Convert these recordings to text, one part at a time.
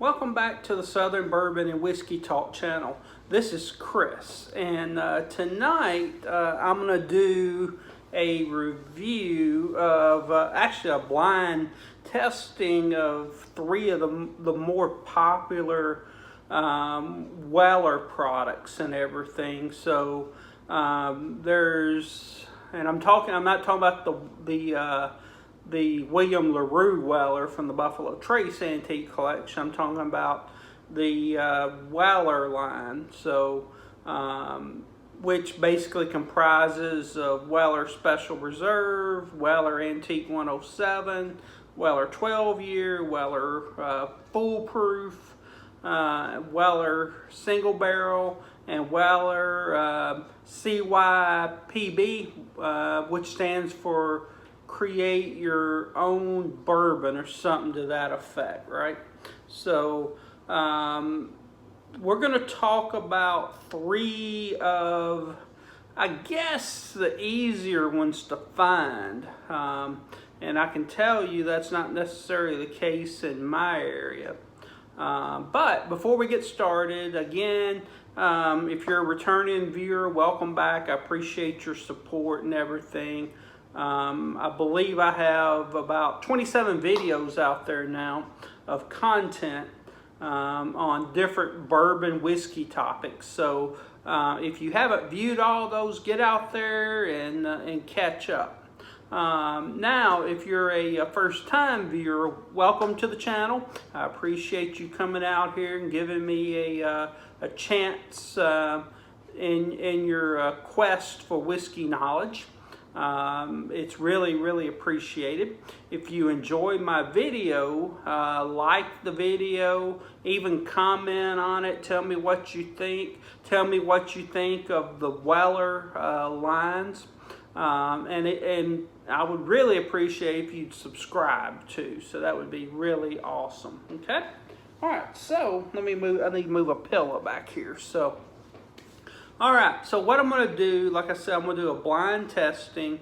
Welcome back to the Southern Bourbon and Whiskey Talk channel. This is Chris, and tonight I'm going to do a review of actually a blind testing of three of the more popular Weller products and everything. So I'm not talking about the William LaRue Weller from the Buffalo Trace Antique Collection. I'm talking about the Weller line, so which basically comprises of Weller Special Reserve, Weller Antique 107, Weller 12 Year, Weller Foolproof, Weller Single Barrel, and Weller CYPB, which stands for Create Your Own Bourbon or something to that effect, right? So we're going to talk about three of, I guess, the easier ones to find. And I can tell you that's not necessarily the case in my area. But before we get started, again, if you're a returning viewer, welcome back. I appreciate your support and everything. I believe I have about 27 videos out there now of content on different bourbon whiskey topics. So if you haven't viewed all those, get out there and catch up. Now, if you're a first-time viewer, welcome to the channel. I appreciate you coming out here and giving me a chance in your quest for whiskey knowledge. It's really appreciated. If you enjoy my video, like the video, even comment on it, tell me what you think. Tell me what you think of the Weller lines. And I would really appreciate if you'd subscribe too. So that would be really awesome. Okay? All right, so I need to move a pillow back here. So all right, so what I'm going to do, like I said, I'm going to do a blind testing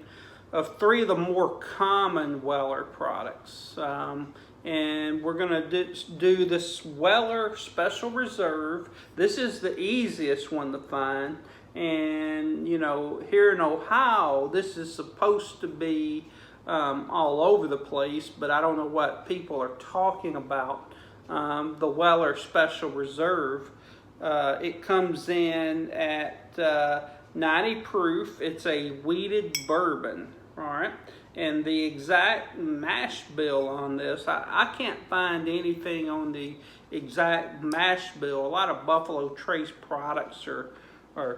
of three of the more common Weller products. And we're going to do this Weller Special Reserve. This is the easiest one to find. And, you know, here in Ohio, this is supposed to be all over the place, but I don't know what people are talking about. The Weller Special Reserve. It comes in at 90 proof. It's a wheated bourbon, all right? And the exact mash bill on this, I can't find anything on the exact mash bill. A lot of Buffalo Trace products are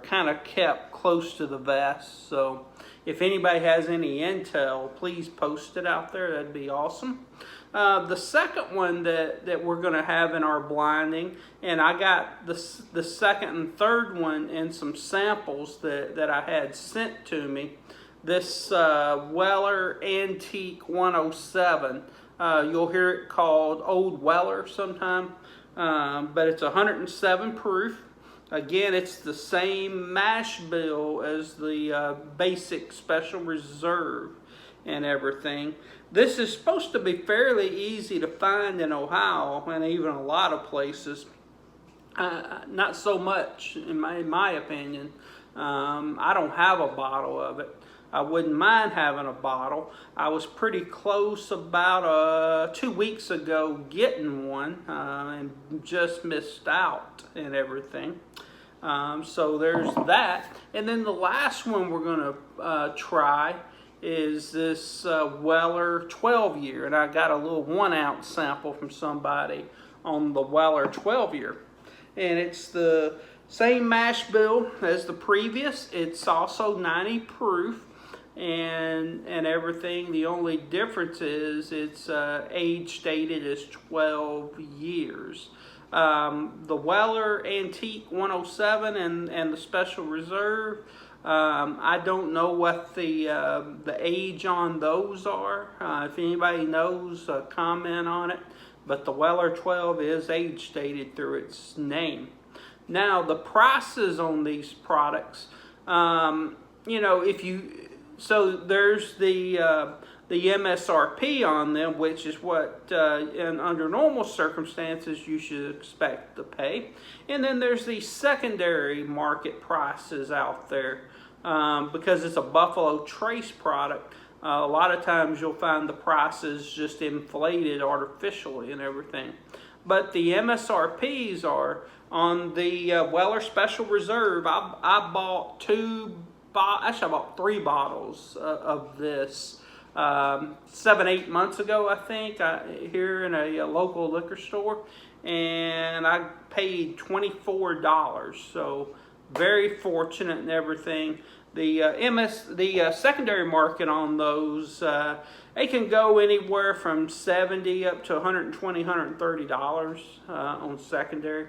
kind of kept close to the vest. So if anybody has any intel, please post it out there. That'd be awesome. The second one that we're going to have in our blinding, and I got the second and third one in some samples that I had sent to me. This Weller Antique 107. You'll hear it called Old Weller sometime, but it's 107 proof. Again, it's the same mash bill as the basic Special Reserve and everything. This is supposed to be fairly easy to find in Ohio and even a lot of places. Not so much, in my opinion. I don't have a bottle of it. I wouldn't mind having a bottle. I was pretty close about 2 weeks ago getting one and just missed out and everything. So there's that. And then the last one we're going to try is this Weller 12 Year. And I got a little 1 ounce sample from somebody on the Weller 12 Year. And it's the same mash bill as the previous. It's also 90 proof and everything. The only difference is it's age stated as 12 years. The Weller Antique 107 and the Special Reserve, I don't know what the age on those are. If anybody knows, comment on it. But the Weller 12 is age stated through its name. Now, the prices on these products, you know, so there's the the MSRP on them, which is what under normal circumstances you should expect to pay. And then there's the secondary market prices out there. Because it's a Buffalo Trace product, a lot of times you'll find the prices just inflated artificially and everything. But the MSRPs are on the Weller Special Reserve. I bought I bought 3 bottles of this 7-8 months ago, I think, here in a local liquor store, and I paid $24. So very fortunate and everything. The secondary market on those, they can go anywhere from $70 up to $120, $130 on secondary.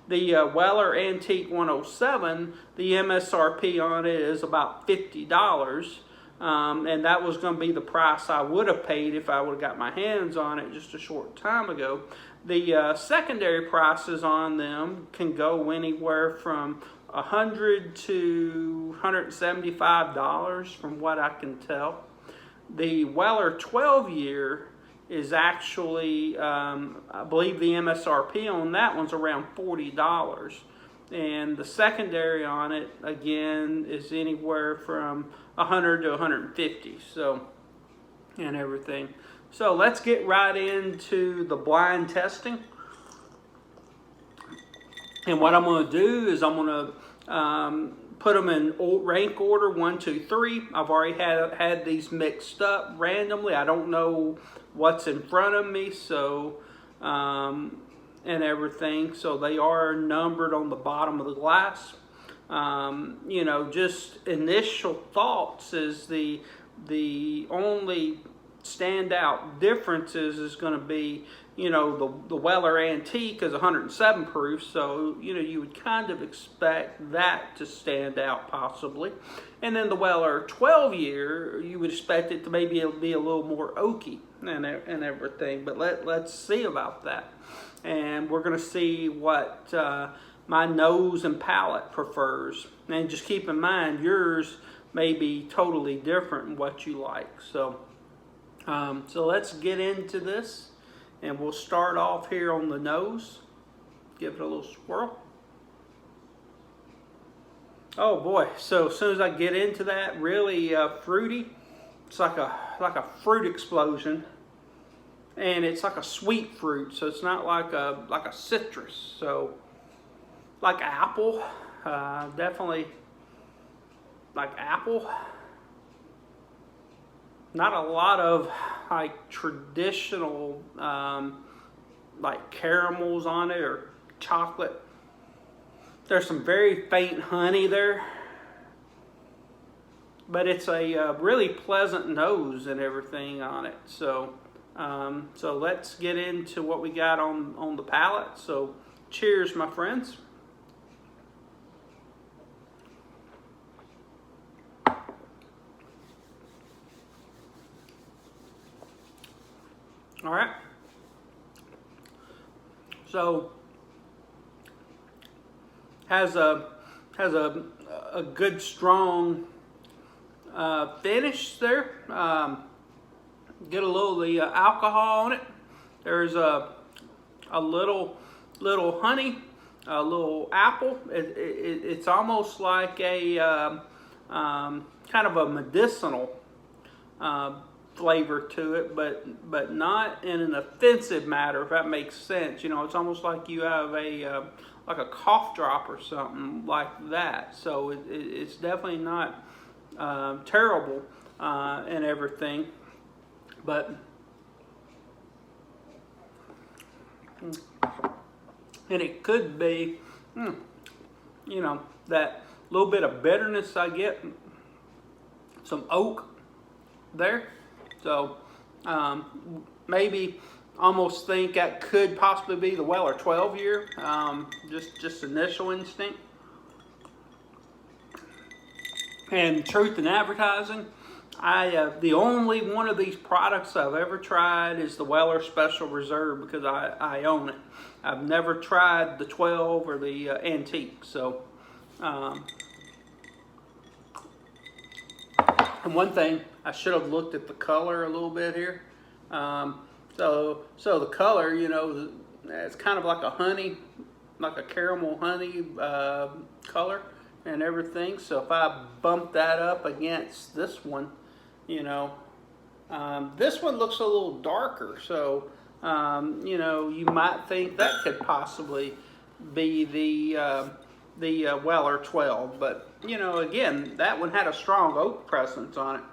The Weller Antique 107, the MSRP on it is about $50. And that was going to be the price I would have paid if I would have got my hands on it just a short time ago. The secondary prices on them can go anywhere from $100 to $175 from what I can tell. The Weller 12-year is actually, I believe the MSRP on that one's around $40. And the secondary on it, again, is anywhere from $100 to $150, so, and everything. So let's get right into the blind testing. And what I'm going to do is I'm going to put them in rank order 1, 2, 3. I've already had these mixed up randomly. I don't know what's in front of me, so and everything. So they are numbered on the bottom of the glass. You know, just initial thoughts is the only standout differences is going to be, you know, the Weller Antique is 107 proof, so, you know, you would kind of expect that to stand out possibly. And then the Weller 12-year, you would expect it to maybe be a little more oaky and everything, but let's see about that. And we're going to see what my nose and palate prefers. And just keep in mind, yours may be totally different in what you like. So let's get into this, and we'll start off here on the nose. Give it a little swirl. Oh boy! So as soon as I get into that, really fruity. It's like a fruit explosion, and it's like a sweet fruit. So it's not like a citrus. So like apple, definitely like apple. Not a lot of like traditional like caramels on it or chocolate. There's some very faint honey there, but it's a really pleasant nose and everything on it. So so let's get into what we got on the palate. So cheers, my friends. All right. So has a good strong finish there. Get a little of the alcohol on it. There's a little honey, a little apple. It's almost like a kind of a medicinal flavor to it, but not in an offensive manner, if that makes sense. You know, it's almost like you have like a cough drop or something like that. So it's definitely not terrible and everything, but and it could be, you know, that little bit of bitterness I get, some oak there. So maybe almost think that could possibly be the Weller 12-year, just initial instinct. And truth in advertising, the only one of these products I've ever tried is the Weller Special Reserve, because I own it. I've never tried the 12 or the Antique. So And one thing, I should have looked at the color a little bit here. So the color, you know, it's kind of like a honey, like a caramel honey color and everything. So if I bump that up against this one, you know, this one looks a little darker. So, you know, you might think that could possibly be the Weller 12. But, you know, again, that one had a strong oak presence on it,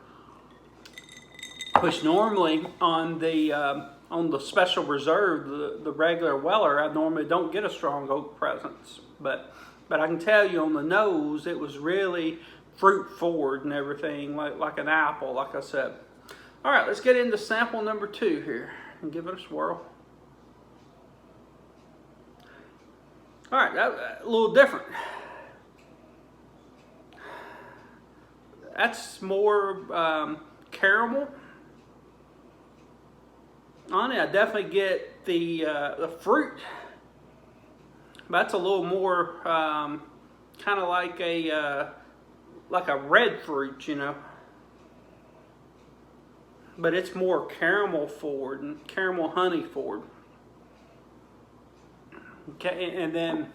which normally on the special reserve, the regular Weller, I normally don't get a strong oak presence. But I can tell you on the nose, it was really fruit forward and everything, like an apple, like I said. All right, let's get into sample number 2 here and give it a swirl. All right, a little different. That's more caramel on it. I definitely get the fruit. That's a little more kind of like a red fruit, you know. But it's more caramel forward and caramel honey forward. Okay, and then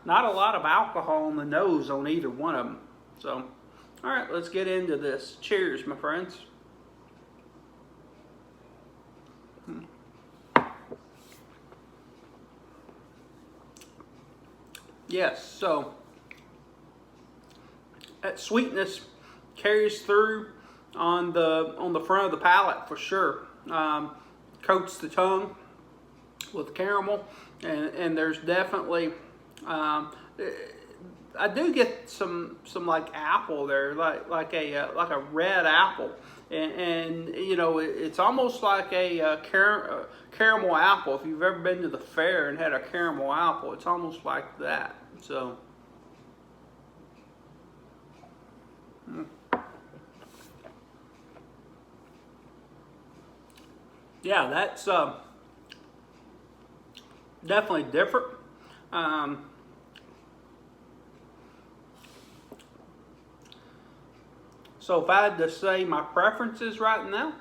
not a lot of alcohol on the nose on either one of them. So, all right, let's get into this. Cheers, my friends. Yes, so that sweetness carries through on the front of the palate for sure. Coats the tongue with caramel, and there's definitely I do get some like apple there, like a red apple, and you know, it's almost like a caramel apple. If you've ever been to the fair and had a caramel apple, it's almost like that. So. Yeah, that's definitely different. So if I had to say my preferences right now,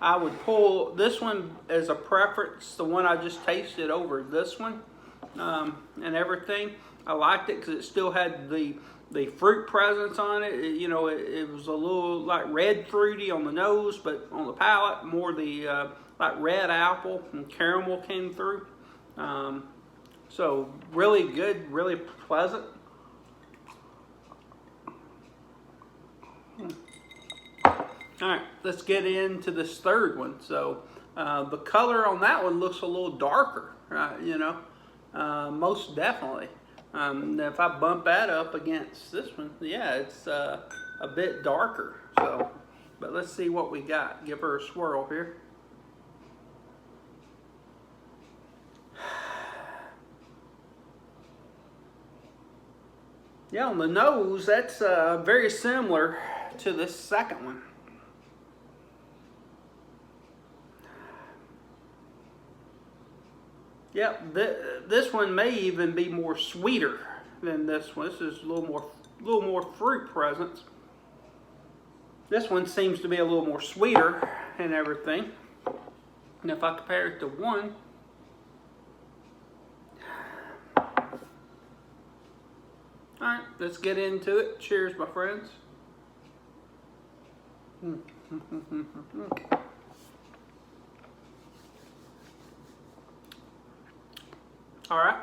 I would pull this one as a preference, the one I just tasted, over this one and everything. I liked it because it still had the fruit presence on it. You know, it was a little like red fruity on the nose, but on the palate, more the like red apple and caramel came through. So really good, really pleasant. All right, let's get into this third one. So the color on that one looks a little darker, you know, most definitely. If I bump that up against this one, yeah, it's a bit darker. So, but let's see what we got. Give her a swirl here. Yeah, on the nose, that's very similar to this second one. Yep, this one may even be more sweeter than this one. This is a little more fruit presence. This one seems to be a little more sweeter and everything. And if I compare it to one, all right, let's get into it. Cheers, my friends. All right.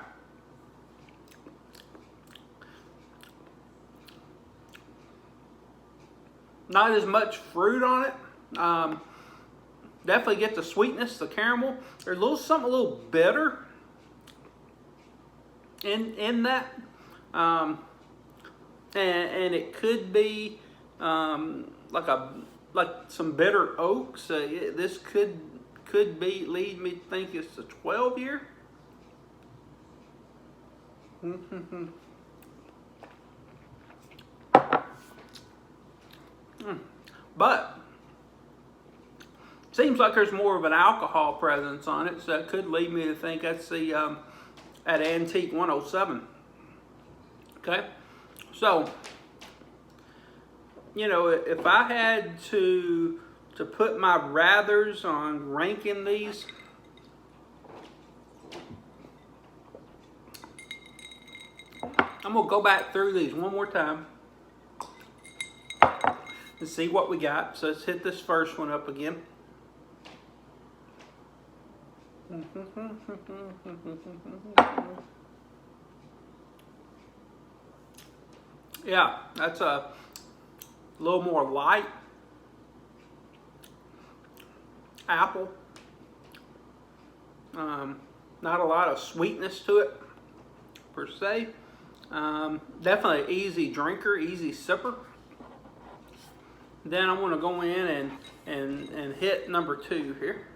Not as much fruit on it. Definitely get the sweetness, the caramel. There's something a little bitter in that, and it could be like some bitter oaks. This could lead me to think it's a 12 year. But seems like there's more of an alcohol presence on it, so it could lead me to think that's the at Antique 107. Okay, so you know, if I had to put my rathers on ranking these, I'm gonna go back through these one more time and see what we got. So let's hit this first one up again. Yeah, that's a little more light apple. Not a lot of sweetness to it per se. Definitely an easy drinker, easy sipper. Then I'm going to go in and hit number 2 here.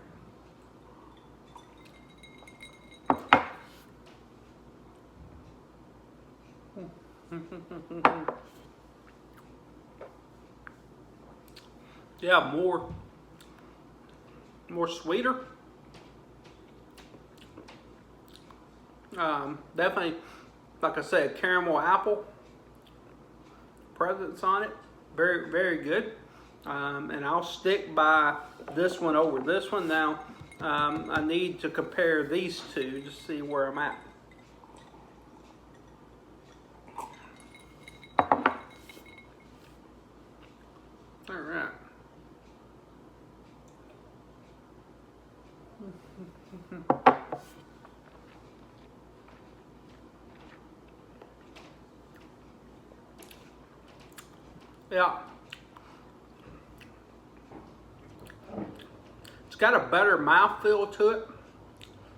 Yeah, more sweeter. Definitely, like I said, caramel apple presence on it. Very, very good. And I'll stick by this one over this one. Now, I need to compare these two to see where I'm at. All right. Yeah. It's got a better mouthfeel to it.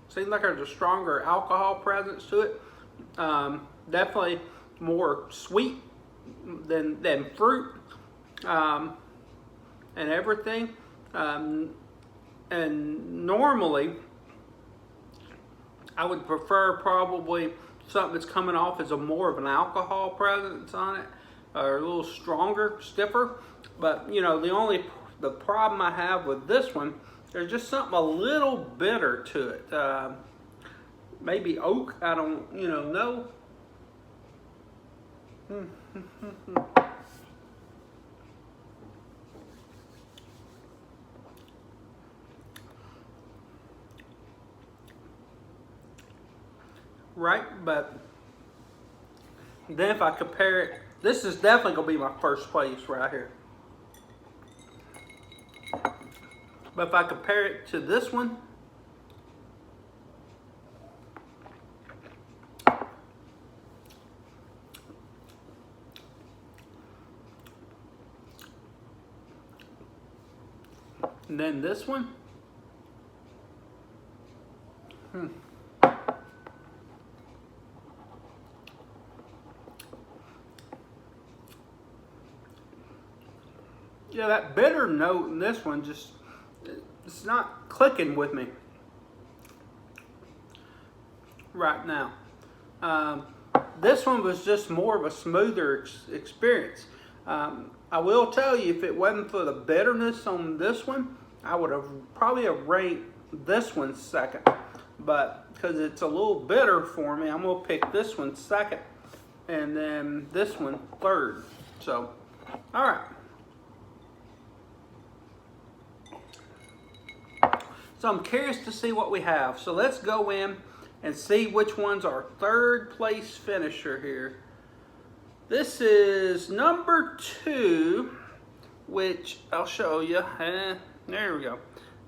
Seems like there's a stronger alcohol presence to it. Definitely more sweet than fruit and everything. And normally, I would prefer probably something that's coming off as more of an alcohol presence on it, or a little stronger, stiffer. But you know, the problem I have with this one, there's just something a little bitter to it. Maybe oak, I don't know. Right, but then if I compare it, this is definitely going to be my first place right here. But if I compare it to this one, and then this one, yeah, that bitter note in this one just, it's not clicking with me right now. This one was just more of a smoother experience. I will tell you, if it wasn't for the bitterness on this one, I would have probably ranked this one second. But because it's a little bitter for me, I'm going to pick this one second and then this one third. So, all right. So I'm curious to see what we have. So let's go in and see which one's our third place finisher here. This is number 2, which I'll show you. There we go.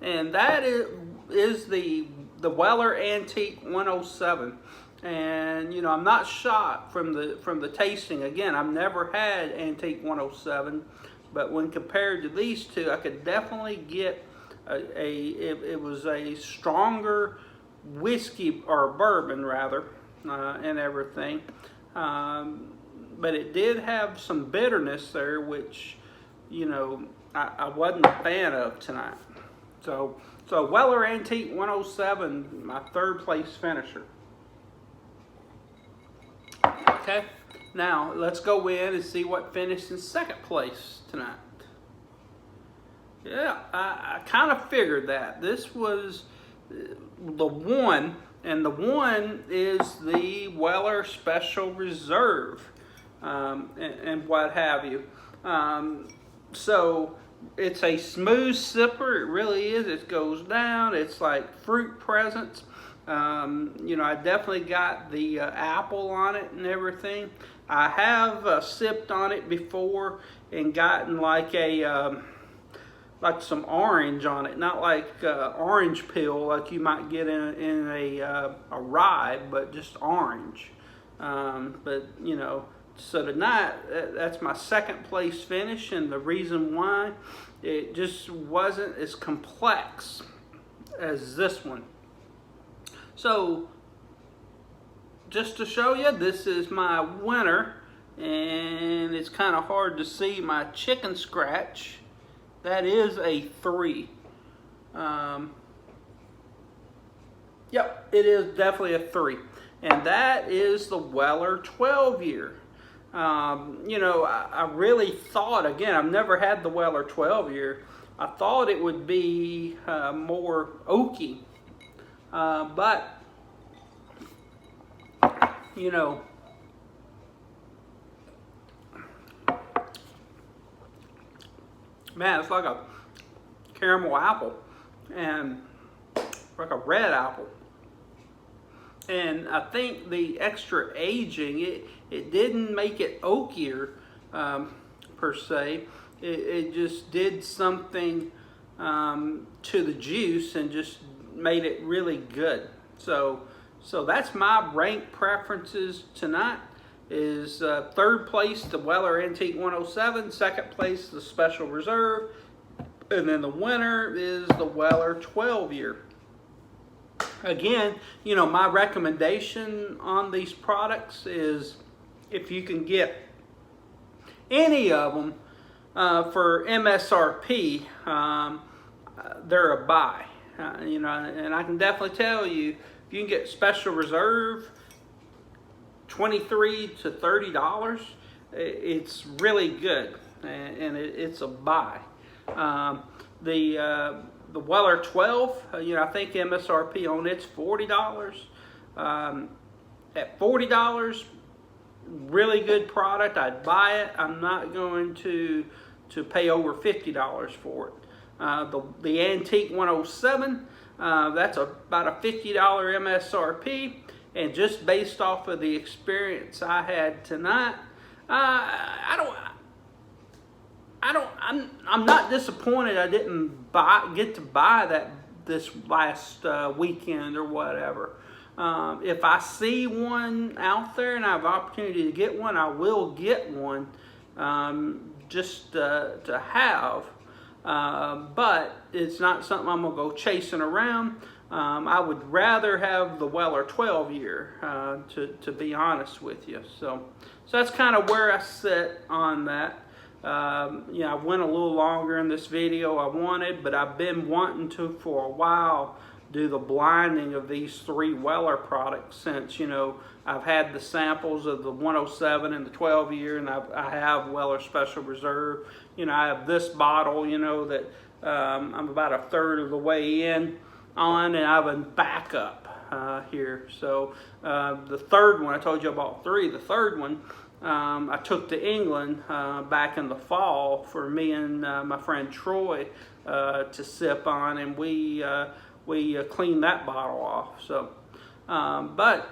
And that is the Weller Antique 107. And you know, I'm not shocked from the tasting. Again, I've never had Antique 107, but when compared to these two, I could definitely get it was a stronger whiskey, or bourbon rather, and everything. But it did have some bitterness there, which, you know, I wasn't a fan of tonight. So Weller Antique 107, my third place finisher. Okay, now let's go in and see what finished in second place tonight. Yeah, I kind of figured that. This was the one And the one is the Weller Special Reserve, and what have you. So it's a smooth sipper. It really is. It goes down. It's like fruit presents. You know, I definitely got the apple on it and everything. I have sipped on it before and gotten like a like some orange on it, not like orange peel like you might get in a rye, but just orange. But you know, so tonight that's my second place finish, and the reason why, it just wasn't as complex as this one. So just to show you, this is my winner, and it's kind of hard to see my chicken scratch. That is a 3. Yep, it is definitely a 3. And that is the Weller 12 year. You know, I really thought, again, I've never had the Weller 12 year. I thought it would be more oaky. But, you know, man, it's like a caramel apple and like a red apple. And I think the extra aging, it didn't make it oakier per se. It just did something to the juice and just made it really good. So that's my rank preferences tonight. Is third place the Weller Antique 107, second place the Special Reserve, and then the winner is the Weller 12 year. Again, you know, my recommendation on these products is if you can get any of them for MSRP, they're a buy. You know, and I can definitely tell you, if you can get Special Reserve, $23 to $30, it's really good, and it's a buy. The Weller 12, you know, I think MSRP on it's $40. At $40, really good product. I'd buy it. I'm not going to pay over $50 for it. The Antique 107, that's about a $50 MSRP. And just based off of the experience I had tonight, I'm not disappointed I didn't get to buy that this last weekend or whatever. If I see one out there and I have opportunity to get one, I will get one just to have. But it's not something I'm gonna go chasing around. I would rather have the Weller 12 year, to be honest with you. So that's kind of where I sit on that. Yeah, I went a little longer in this video I wanted, but I've been wanting to for a while do the blinding of these 3 Weller products since, you know, I've had the samples of the 107 and the 12 year, and I have Weller Special Reserve. You know, I have this bottle, you know, that I'm about a third of the way in on, and I have a backup here. So the third one, I told you I bought 3. The third one I took to England back in the fall for me and my friend Troy to sip on, and we cleaned that bottle off. So but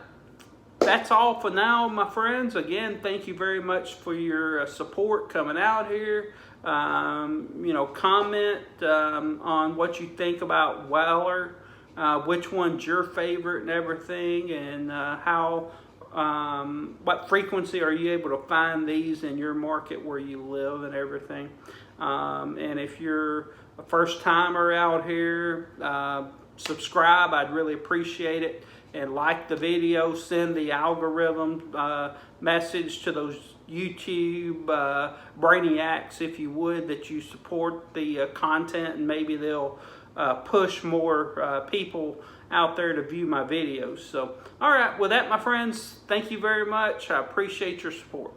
that's all for now, my friends. Again, thank you very much for your support coming out here. You know, comment on what you think about Weller, which one's your favorite and everything, and how what frequency are you able to find these in your market where you live and everything. And if you're a first timer out here, subscribe. I'd really appreciate it. And like the video, send the algorithm message to those YouTube brainiacs, if you would, that you support the content, and maybe they'll push more people out there to view my videos. So, all right, with that, my friends, thank you very much. I appreciate your support.